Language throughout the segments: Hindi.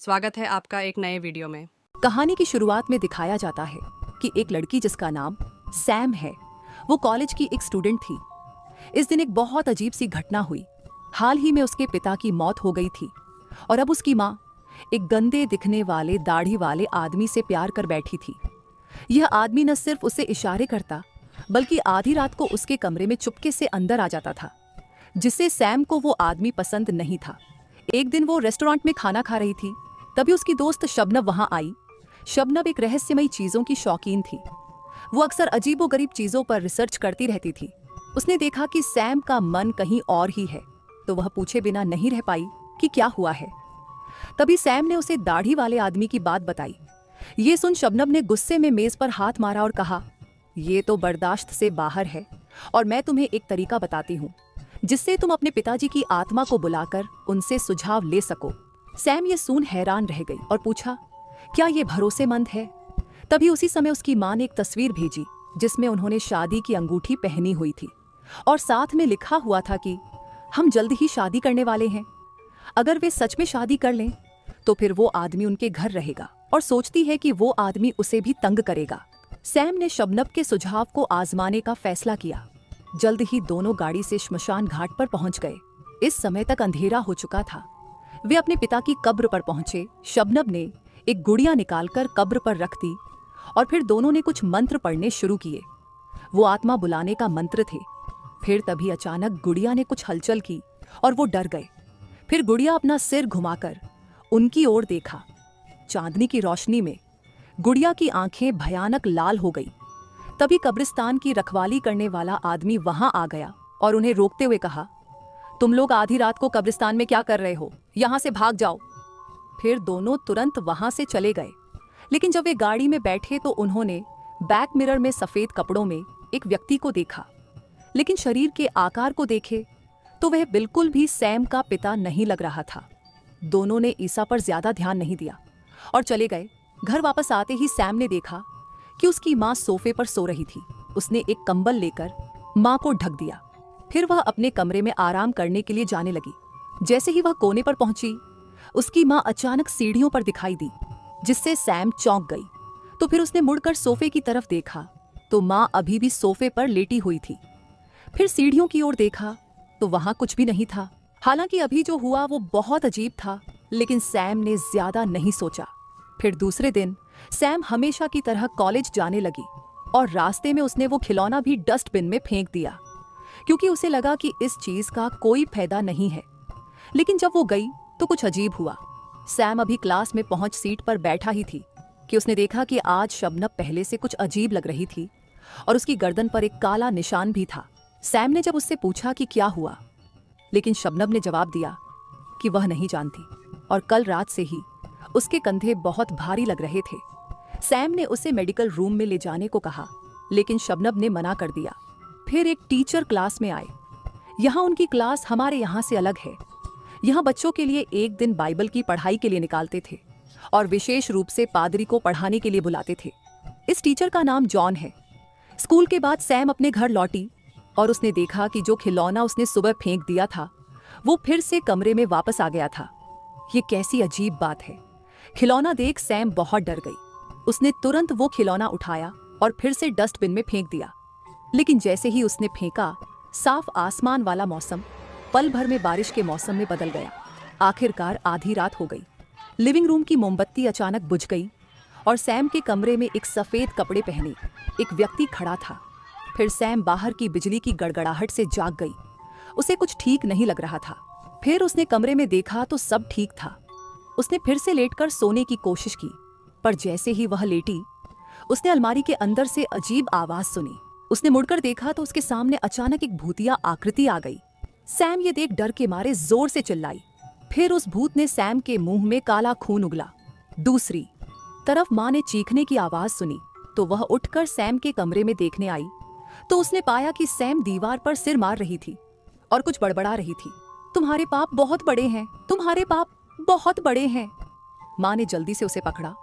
स्वागत है आपका एक नए वीडियो में। कहानी की शुरुआत में दिखाया जाता है कि एक लड़की जिसका नाम सैम है, वो कॉलेज की एक स्टूडेंट थी। इस दिन एक बहुत अजीब सी घटना हुई। हाल ही में उसके पिता की मौत हो गई थी और अब उसकी माँ एक गंदे दिखने वाले दाढ़ी वाले आदमी से प्यार कर बैठी थी। यह आदमी न सिर्फ उसे इशारे करता बल्कि आधी रात को उसके कमरे में चुपके से अंदर आ जाता था, जिससे सैम को वो आदमी पसंद नहीं था। एक दिन वो रेस्टोरेंट में खाना खा रही थी, तभी उसकी दोस्त शबनम वहां आई। शबनम एक रहस्यमयी चीजों की शौकीन थी। वो अक्सर अजीबोगरीब चीजों पर रिसर्च करती रहती थी। उसने देखा कि सैम का मन कहीं और ही है, तो वह पूछे बिना नहीं रह पाई कि क्या हुआ है। तभी सैम ने उसे दाढ़ी वाले आदमी की बात बताई। ये सुन शबनम ने गुस्से में मेज पर हाथ मारा और कहा, ये तो बर्दाश्त से बाहर है और मैं तुम्हें एक तरीका बताती हूँ जिससे तुम अपने पिताजी की आत्मा को बुलाकर उनसे सुझाव ले सको। सैम ये सुन हैरान रह गई और पूछा, क्या ये भरोसेमंद है? तभी उसी समय उसकी मां ने एक तस्वीर भेजी जिसमें उन्होंने शादी की अंगूठी पहनी हुई थी और साथ में लिखा हुआ था कि हम जल्द ही शादी करने वाले हैं। अगर वे सच में शादी कर लें तो फिर वो आदमी उनके घर रहेगा और सोचती है कि वो आदमी उसे भी तंग करेगा। सैम ने शबनम के सुझाव को आजमाने का फैसला किया। जल्द ही दोनों गाड़ी से श्मशान घाट पर पहुंच गए। इस समय तक अंधेरा हो चुका था। वे अपने पिता की कब्र पर पहुंचे। शबनम ने एक गुड़िया निकालकर कब्र पर रख दी और फिर दोनों ने कुछ मंत्र पढ़ने शुरू किए। वो आत्मा बुलाने का मंत्र थे। फिर तभी अचानक गुड़िया ने कुछ हलचल की और वो डर गए। फिर गुड़िया अपना सिर घुमाकर उनकी ओर देखा। चांदनी की रोशनी में गुड़िया की आंखें भयानक लाल हो गई। तभी कब्रिस्तान की रखवाली करने वाला आदमी वहां आ गया और उन्हें रोकते हुए कहा, तुम लोग आधी रात को कब्रिस्तान में क्या कर रहे हो? यहां से भाग जाओ। फिर दोनों तुरंत वहां से चले गए। लेकिन जब वे गाड़ी में बैठे तो उन्होंने बैक मिरर में सफेद कपड़ों में एक व्यक्ति को देखा, लेकिन शरीर के आकार को देखे तो वह बिल्कुल भी सैम का पिता नहीं लग रहा था। दोनों ने ईसा पर ज्यादा ध्यान नहीं दिया और चले गए। घर वापस आते ही सैम ने देखा कि उसकी माँ सोफे पर सो रही थी। उसने एक कंबल लेकर माँ को ढक दिया। फिर वह अपने कमरे में आराम करने के लिए जाने लगी। जैसे ही वह कोने पर पहुंची, उसकी माँ अचानक सीढ़ियों पर दिखाई दी, जिससे सैम चौंक गई। तो फिर उसने मुड़कर सोफे की तरफ देखा तो माँ अभी भी सोफे पर लेटी हुई थी। फिर सीढ़ियों की ओर देखा तो वहां कुछ भी नहीं था। हालांकि अभी जो हुआ वो बहुत अजीब था, लेकिन सैम ने ज्यादा नहीं सोचा। फिर दूसरे दिन सैम हमेशा की तरह कॉलेज जाने लगी और रास्ते में उसने वो खिलौना भी डस्टबिन में फेंक दिया, क्योंकि उसे लगा कि इस चीज का कोई फायदा नहीं है। लेकिन जब वो गई तो कुछ अजीब हुआ। सैम अभी क्लास में पहुंच सीट पर बैठा ही थी कि उसने देखा कि आज शबनम पहले से कुछ अजीब लग रही थी और उसकी गर्दन पर एक काला निशान भी था। सैम ने जब उससे पूछा कि क्या हुआ, लेकिन शबनम ने जवाब दिया कि वह नहीं जानती और कल रात से ही उसके कंधे बहुत भारी लग रहे थे। सैम ने उसे मेडिकल रूम में ले जाने को कहा, लेकिन शबनम ने मना कर दिया। फिर एक टीचर क्लास में आए। यहाँ उनकी क्लास हमारे यहाँ से अलग है। यहाँ बच्चों के लिए एक दिन बाइबल की पढ़ाई के लिए निकालते थे और विशेष रूप से पादरी को पढ़ाने के लिए बुलाते थे। इस टीचर का नाम जॉन है। स्कूल के बाद सैम अपने घर लौटी और उसने देखा कि जो खिलौना उसने सुबह फेंक दिया था वो फिर से कमरे में वापस आ गया था। ये कैसी अजीब बात है। खिलौना देख सैम बहुत डर गई। उसने तुरंत वो खिलौना उठाया और फिर से डस्टबिन में फेंक दिया। लेकिन जैसे ही उसने फेंका, साफ आसमान वाला मौसम पल भर में बारिश के मौसम में बदल गया। आखिरकार आधी रात हो गई। लिविंग रूम की मोमबत्ती अचानक बुझ गई और सैम के कमरे में एक सफेद कपड़े पहने एक व्यक्ति खड़ा था। फिर सैम बाहर की बिजली की गड़गड़ाहट से जाग गई। उसे कुछ ठीक नहीं लग रहा था। फिर उसने कमरे में देखा तो सब ठीक था। उसने फिर से लेटकर सोने की कोशिश की, पर जैसे ही वह लेटी, उसने अलमारी के अंदर से अजीब आवाज सुनी। उसने मुड़कर देखा तो उसके सामने अचानक एक भूतिया आकृति आ गई। सैम ये देख डर के मारे जोर से चिल्लाई। फिर उस भूत ने सैम के मुंह में काला खून उगला। दूसरी तरफ माँ ने चीखने की आवाज सुनी तो वह उठकर सैम के कमरे में देखने आई तो उसने पाया कि सैम दीवार पर सिर मार रही थी और कुछ बड़बड़ा रही थी। तुम्हारे पाप बहुत बड़े हैं, तुम्हारे पाप बहुत बड़े हैं। माँ ने जल्दी से उसे पकड़ा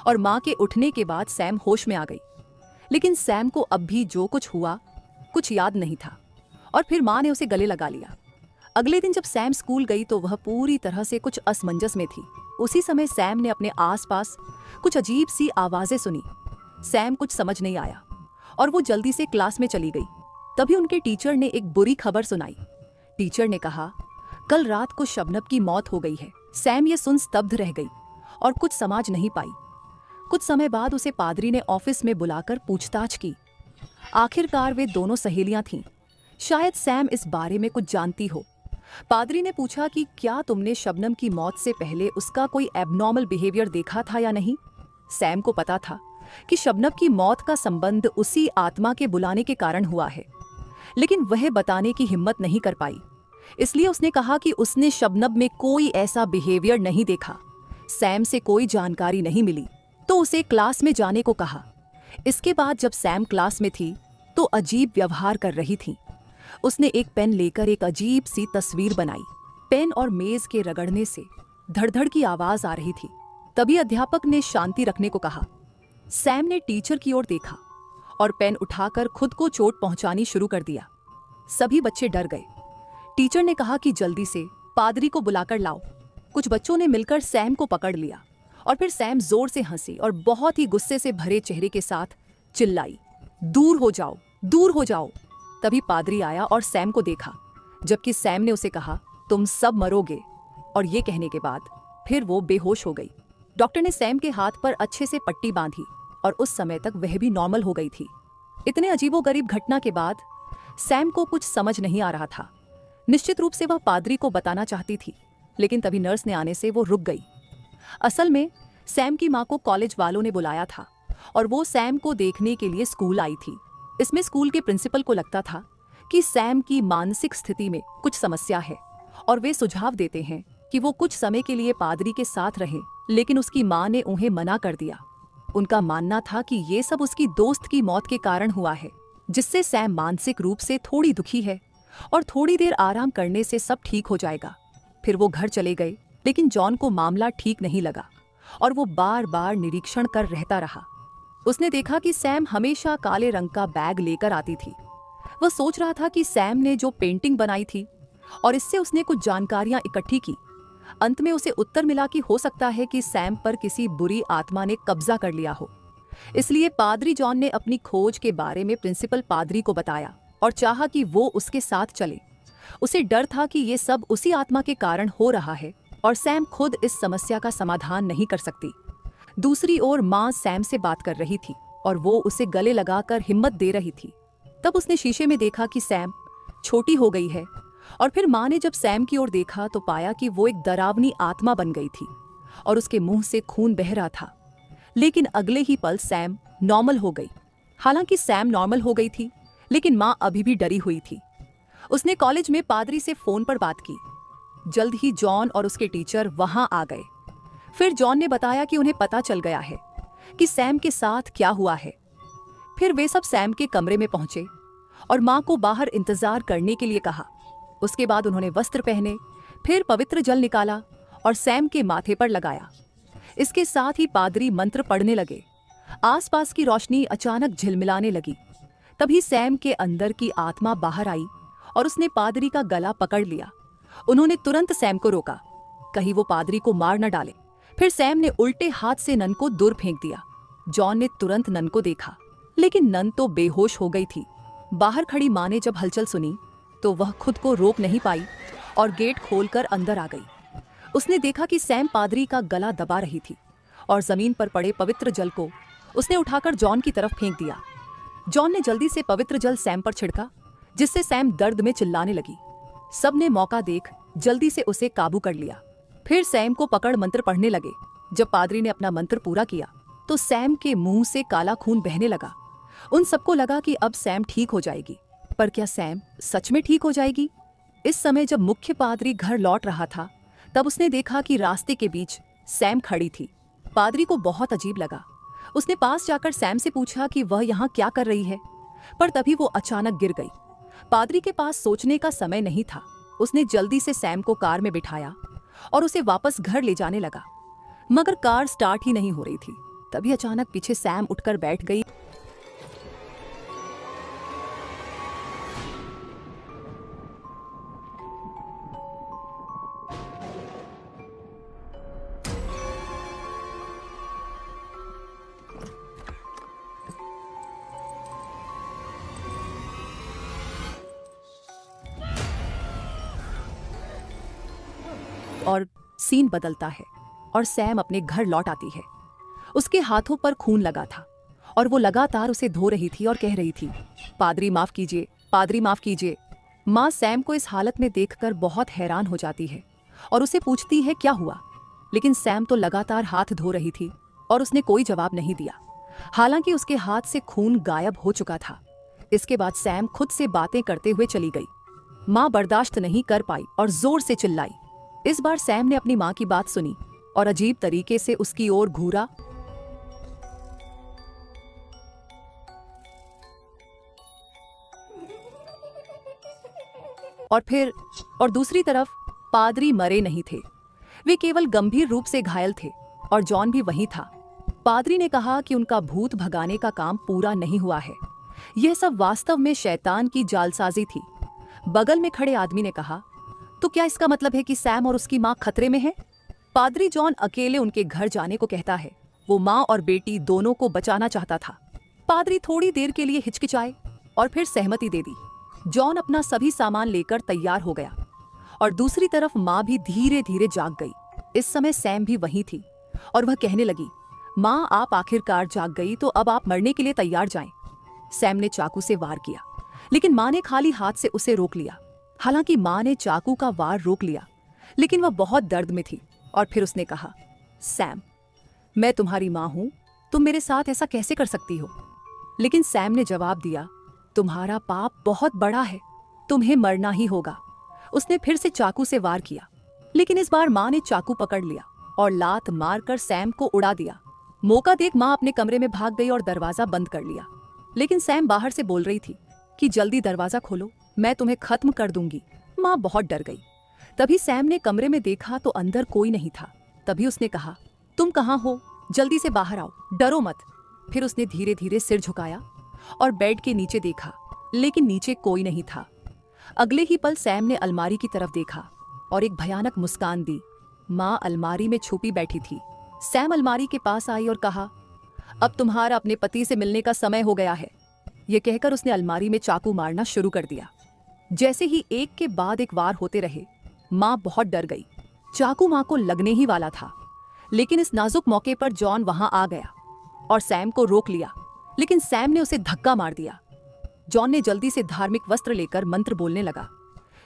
और माँ के उठने के बाद सैम होश में आ गई। लेकिन सैम को अब भी जो कुछ हुआ कुछ याद नहीं था और फिर माँ ने उसे गले लगा लिया। अगले दिन जब सैम स्कूल गई तो वह पूरी तरह से कुछ असमंजस में थी। उसी समय सैम ने अपने आसपास कुछ अजीब सी आवाजें सुनी। सैम कुछ समझ नहीं आया और वो जल्दी से क्लास में चली गई। तभी उनके टीचर ने एक बुरी खबर सुनाई। टीचर ने कहा, कल रात को शबनम की मौत हो गई है। सैम ये सुन स्तब्ध रह गई और कुछ समझ नहीं पाई। कुछ समय बाद उसे पादरी ने ऑफिस में बुलाकर पूछताछ की। आखिरकार वे दोनों सहेलियां थीं। शायद सैम इस बारे में कुछ जानती हो। पादरी ने पूछा कि क्या तुमने शबनम की मौत से पहले उसका कोई एबनॉर्मल बिहेवियर देखा था या नहीं। सैम को पता था कि शबनम की मौत का संबंध उसी आत्मा के बुलाने के कारण हुआ है, लेकिन वह बताने की हिम्मत नहीं कर पाई। इसलिए उसने कहा कि उसने शबनम में कोई ऐसा बिहेवियर नहीं देखा। सैम से कोई जानकारी नहीं मिली तो उसे क्लास में जाने को कहा। इसके बाद जब सैम क्लास में थी तो अजीब व्यवहार कर रही थी। उसने एक पेन लेकर एक अजीब सी तस्वीर बनाई। पेन और मेज के रगड़ने से धड़धड़ की आवाज आ रही थी। तभी अध्यापक ने शांति रखने को कहा। सैम ने टीचर की ओर देखा और पेन उठाकर खुद को चोट पहुंचानी शुरू कर दिया। सभी बच्चे डर गए। टीचर ने कहा कि जल्दी से पादरी को बुलाकर लाओ। कुछ बच्चों ने मिलकर सैम को पकड़ लिया और फिर सैम जोर से हंसी और बहुत ही गुस्से से भरे चेहरे के साथ चिल्लाई, दूर हो जाओ, दूर हो जाओ। तभी पादरी आया और सैम को देखा, जबकि सैम ने उसे कहा, तुम सब मरोगे। और ये कहने के बाद फिर वो बेहोश हो गई। डॉक्टर ने सैम के हाथ पर अच्छे से पट्टी बांधी और उस समय तक वह भी नॉर्मल हो गई थी। इतने अजीबोगरीब घटना के बाद सैम को कुछ समझ नहीं आ रहा था। निश्चित रूप से वह पादरी को बताना चाहती थी, लेकिन तभी नर्स ने आने से वो रुक गई। असल में सैम की माँ को कॉलेज वालों ने बुलाया था और वो सैम को देखने के लिए स्कूल आई थी। इसमें स्कूल के प्रिंसिपल को लगता था कि सैम की मानसिक स्थिति में कुछ समस्या है और वे सुझाव देते हैं कि वो कुछ समय के लिए पादरी के साथ रहे, लेकिन उसकी माँ ने उन्हें मना कर दिया। उनका मानना था कि ये सब उसकी दोस्त की मौत के कारण हुआ है, जिससे सैम मानसिक रूप से थोड़ी दुखी है और थोड़ी देर आराम करने से सब ठीक हो जाएगा। फिर वो घर चले गए, लेकिन जॉन को मामला ठीक नहीं लगा और वो बार बार निरीक्षण कर रहता रहा। उसने देखा कि सैम हमेशा काले रंग का बैग लेकर आती थी। वह सोच रहा था कि सैम ने जो पेंटिंग बनाई थी और इससे उसने कुछ जानकारियां इकट्ठी की। अंत में उसे उत्तर मिला कि हो सकता है कि सैम पर किसी बुरी आत्मा ने कब्जा कर लिया हो। इसलिए पादरी जॉन ने अपनी खोज के बारे में प्रिंसिपल पादरी को बताया और चाहा कि वो उसके साथ चले। उसे डर था कि ये सब उसी आत्मा के कारण हो रहा है और सैम खुद इस समस्या का समाधान नहीं कर सकती। दूसरी ओर माँ सैम से बात कर रही थी और वो उसे गले लगाकर हिम्मत दे रही थी। तब उसने शीशे में देखा कि सैम छोटी हो गई है और फिर माँ ने जब सैम की ओर देखा तो पाया कि वो एक डरावनी आत्मा बन गई थी और उसके मुंह से खून बह रहा था। लेकिन अगले ही पल सैम नॉर्मल हो गई। हालांकि सैम नॉर्मल हो गई थी, लेकिन माँ अभी भी डरी हुई थी। उसने कॉलेज में पादरी से फोन पर बात की। जल्द ही जॉन और उसके टीचर वहां आ गए। फिर जॉन ने बताया कि उन्हें पता चल गया है कि सैम के साथ क्या हुआ है। फिर वे सब सैम के कमरे में पहुंचे और माँ को बाहर इंतजार करने के लिए कहा। उसके बाद उन्होंने वस्त्र पहने, फिर पवित्र जल निकाला और सैम के माथे पर लगाया। इसके साथ ही पादरी मंत्र पढ़ने लगे। आसपास की रोशनी अचानक झिलमिलाने लगी। तभी सैम के अंदर की आत्मा बाहर आई और उसने पादरी का गला पकड़ लिया। उन्होंने तुरंत सैम को रोका, कहीं वो पादरी को मार न डाले। फिर सैम ने उल्टे हाथ से नन को दूर फेंक दिया। जॉन ने तुरंत नन को देखा, लेकिन नन तो बेहोश हो गई थी। बाहर खड़ी माँ ने जब हलचल सुनी तो वह खुद को रोक नहीं पाई और गेट खोलकर अंदर आ गई। उसने देखा कि सैम पादरी का गला दबा रही थी और जमीन पर पड़े पवित्र जल को उसने उठाकर जॉन की तरफ फेंक दिया। जॉन ने जल्दी से पवित्र जल सैम पर छिड़का, जिससे सैम दर्द में चिल्लाने लगी। सबने मौका देख जल्दी से उसे काबू कर लिया। फिर सैम को पकड़ मंत्र पढ़ने लगे। जब पादरी ने अपना मंत्र पूरा किया तो सैम के मुंह से काला खून बहने लगा। उन सबको लगा कि अब सैम ठीक हो जाएगी, पर क्या सैम सच में ठीक हो जाएगी? इस समय जब मुख्य पादरी घर लौट रहा था तब उसने देखा कि रास्ते के बीच सैम खड़ी थी। पादरी को बहुत अजीब लगा। उसने पास जाकर सैम से पूछा कि वह यहाँ क्या कर रही है, पर तभी वो अचानक गिर गई। पादरी के पास सोचने का समय नहीं था। उसने जल्दी से सैम को कार में बिठाया और उसे वापस घर ले जाने लगा, मगर कार स्टार्ट ही नहीं हो रही थी। तभी अचानक पीछे सैम उठकर बैठ गई। सीन बदलता है और सैम अपने घर लौट आती है। उसके हाथों पर खून लगा था और वो लगातार उसे धो रही थी और कह रही थी, पादरी माफ कीजिए, पादरी माफ कीजिए। माँ सैम को इस हालत में देखकर बहुत हैरान हो जाती है और उसे पूछती है क्या हुआ, लेकिन सैम तो लगातार हाथ धो रही थी और उसने कोई जवाब नहीं दिया, हालांकि उसके हाथ से खून गायब हो चुका था। इसके बाद सैम खुद से बातें करते हुए चली गई। माँ बर्दाश्त नहीं कर पाई और जोर से चिल्लाई। इस बार सैम ने अपनी माँ की बात सुनी और अजीब तरीके से उसकी ओर घूरा। और दूसरी तरफ पादरी मरे नहीं थे, वे केवल गंभीर रूप से घायल थे और जॉन भी वहीं था। पादरी ने कहा कि उनका भूत भगाने का काम पूरा नहीं हुआ है, यह सब वास्तव में शैतान की जालसाजी थी। बगल में खड़े आदमी ने कहा, तो क्या इसका मतलब है कि सैम और उसकी माँ खतरे में है? पादरी जॉन अकेले उनके घर जाने को कहता है। वो माँ और बेटी दोनों को बचाना चाहता था। पादरी थोड़ी देर के लिए हिचकिचाए और फिर सहमति दे दी। जॉन अपना सभी सामान लेकर तैयार हो गया और दूसरी तरफ माँ भी धीरे धीरे जाग गई। इस समय सैम भी वहीं थी और वह कहने लगी, माँ आप आखिरकार जाग गई तो अब आप मरने के लिए तैयार जाएं। सैम ने चाकू से वार किया, लेकिन माँ ने खाली हाथ से उसे रोक लिया। हालांकि माँ ने चाकू का वार रोक लिया, लेकिन वह बहुत दर्द में थी और फिर उसने कहा, सैम मैं तुम्हारी माँ हूं, तुम मेरे साथ ऐसा कैसे कर सकती हो? लेकिन सैम ने जवाब दिया, तुम्हारा पाप बहुत बड़ा है, तुम्हें मरना ही होगा। उसने फिर से चाकू से वार किया, लेकिन इस बार माँ ने चाकू पकड़ लिया और लात मारकर सैम को उड़ा दिया। मौका देख माँ अपने कमरे में भाग गई और दरवाजा बंद कर लिया, लेकिन सैम बाहर से बोल रही थी कि जल्दी दरवाजा खोलो, मैं तुम्हें खत्म कर दूंगी। माँ बहुत डर गई। तभी सैम ने कमरे में देखा तो अंदर कोई नहीं था। तभी उसने कहा, तुम कहाँ हो? जल्दी से बाहर आओ, डरो मत। फिर उसने धीरे धीरे सिर झुकाया और बेड के नीचे देखा, लेकिन नीचे कोई नहीं था। अगले ही पल सैम ने अलमारी की तरफ देखा और एक भयानक मुस्कान दी। माँ अलमारी में छुपी बैठी थी। सैम अलमारी के पास आई और कहा, अब तुम्हारा अपने पति से मिलने का समय हो गया है। यह कहकर उसने अलमारी में चाकू मारना शुरू कर दिया। जैसे ही एक के बाद एक वार होते रहे, माँ बहुत डर गई। चाकू माँ को लगने ही वाला था, लेकिन इस नाजुक मौके पर जॉन वहां आ गया और सैम को रोक लिया, लेकिन सैम ने उसे धक्का मार दिया। जॉन ने जल्दी से धार्मिक वस्त्र लेकर मंत्र बोलने लगा।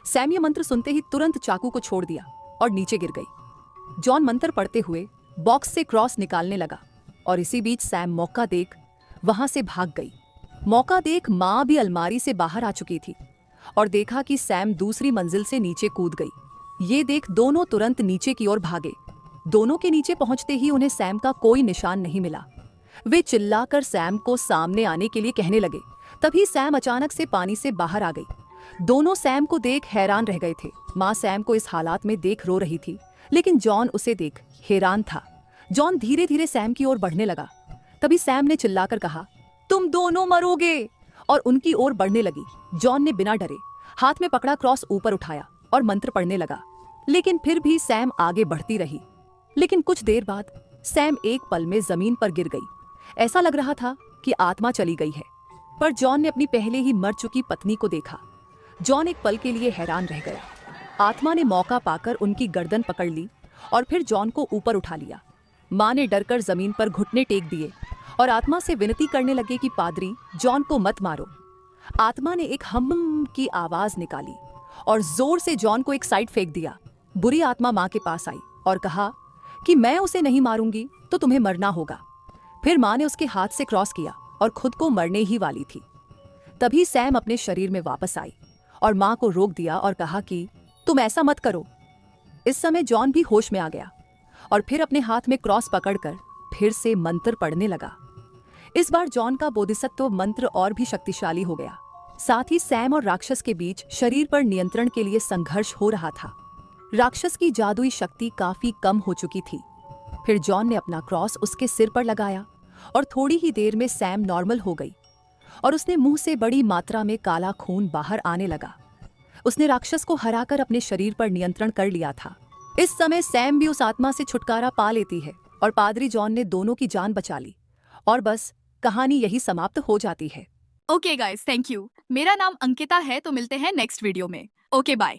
सैम ये मंत्र सुनते ही तुरंत चाकू को छोड़ दिया और नीचे गिर गई। जॉन मंत्र पढ़ते हुए बॉक्स से क्रॉस निकालने लगा और इसी बीच सैम मौका देख वहां से भाग गई। मौका देख माँ भी अलमारी से बाहर आ चुकी थी और देखा कि सैम दूसरी मंजिल से नीचे कूद गई। ये देख दोनों तुरंत नीचे की ओर भागे। दोनों के नीचे पहुंचते ही उन्हें सैम का कोई निशान नहीं मिला। वे चिल्लाकर सैम को सामने आने के लिए कहने लगे। तभी सैम अचानक से पानी से बाहर आ गई। दोनों सैम को देख हैरान रह गए थे। माँ सैम को इस हालात में देख रो रही थी, लेकिन जॉन उसे देख हैरान था। जॉन धीरे धीरे सैम की ओर बढ़ने लगा। तभी सैम ने चिल्लाकर कहा, तुम दोनों मरोगे, और उनकी ओर बढ़ने लगी। जॉन ने बिना डरे हाथ में पकड़ा क्रॉस ऊपर उठाया और मंत्र पढ़ने लगा, लेकिन फिर भी सैम आगे बढ़ती रही। लेकिन कुछ देर बाद सैम एक पल में जमीन पर गिर गई। ऐसा लग रहा था कि आत्मा चली गई है, पर जॉन ने अपनी पहले ही मर चुकी पत्नी को देखा। जॉन एक पल के लिए हैरान रह गया। आत्मा ने मौका पाकर उनकी गर्दन पकड़ ली और फिर जॉन को ऊपर उठा लिया। माँ ने डरकर जमीन पर घुटने टेक दिए और आत्मा से विनती करने लगे कि पादरी जॉन को मत मारो। आत्मा ने एक हम की आवाज निकाली और जोर से जॉन को एक साइड फेंक दिया। बुरी आत्मा माँ के पास आई और कहा कि मैं उसे नहीं मारूंगी तो तुम्हें मरना होगा। फिर माँ ने उसके हाथ से क्रॉस किया और खुद को मरने ही वाली थी। तभी सैम अपने शरीर में वापस आई और माँ को रोक दिया और कहा कि तुम ऐसा मत करो। इस समय जॉन भी होश में आ गया और फिर अपने हाथ में क्रॉस पकड़कर फिर से मंत्र पढ़ने लगा। इस बार जॉन का बोधिसत्व मंत्र और भी शक्तिशाली हो गया। साथ ही सैम और राक्षस के बीच शरीर पर नियंत्रण के लिए संघर्ष हो रहा था। राक्षस की जादुई शक्ति काफी कम हो चुकी थी। फिर जॉन ने अपना क्रॉस उसके सिर पर लगाया और थोड़ी ही देर में सैम नॉर्मल हो गई और उसने मुंह से बड़ी मात्रा में काला खून बाहर आने लगा। उसने राक्षस को हराकर अपने शरीर पर नियंत्रण कर लिया था। इस समय सैम भी उस आत्मा से छुटकारा पा लेती है और पादरी जॉन ने दोनों की जान बचा ली और बस कहानी यही समाप्त हो जाती है। Okay guys, thank you. मेरा नाम अंकिता है, तो मिलते हैं नेक्स्ट वीडियो में। Okay bye.